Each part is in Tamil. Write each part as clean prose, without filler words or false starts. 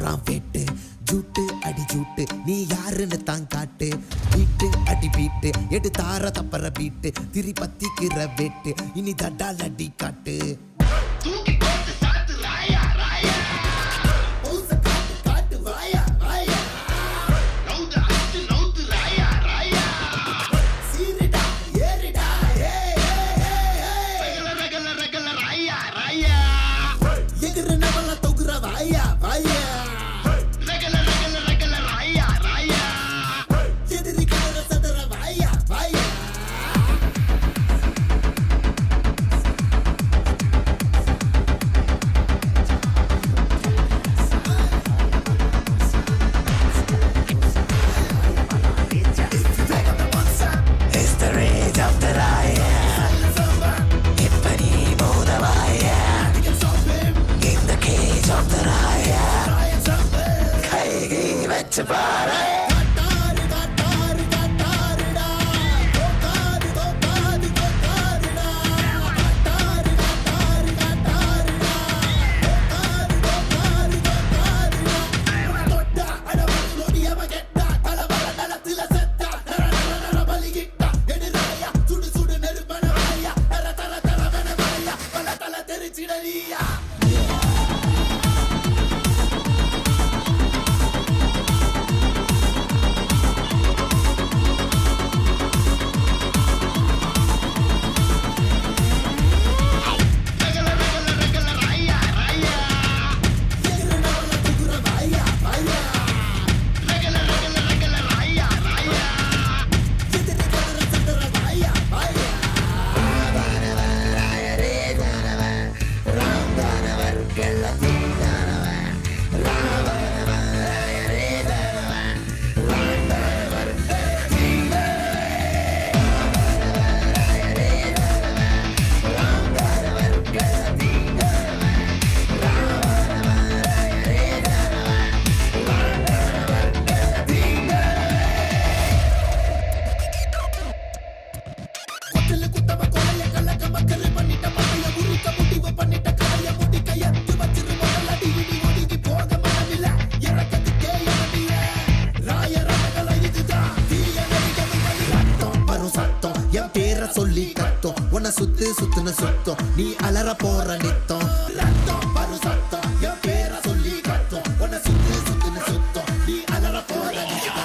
போடுறான் வேட்டு ஜூட்டு அடி ஜூட்டு நீ யாருன்னு தான் காட்டு பீட்டு அடி பீட்டு எடு தார தப்பற பீட்டு திரி பத்திக்கிற வேட்டு இனி தட்டால் அடி காட்டு சொல்லி கத்தோம் உன்னை சுத்து சுத்துன சுத்தம் நீ அலற போற நித்தம் ரத்தம் பரு சத்தம் என் பேர சொல்லி கத்தோம் உன்னை சுத்து சுத்துன சுத்தம் நீ அலற போற நித்தம்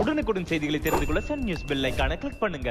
உடனுக்குடன் செய்திகளை தெரிந்து கொள்ள சன் நியூஸ் பெல் ஐகானை கிளிக் பண்ணுங்க.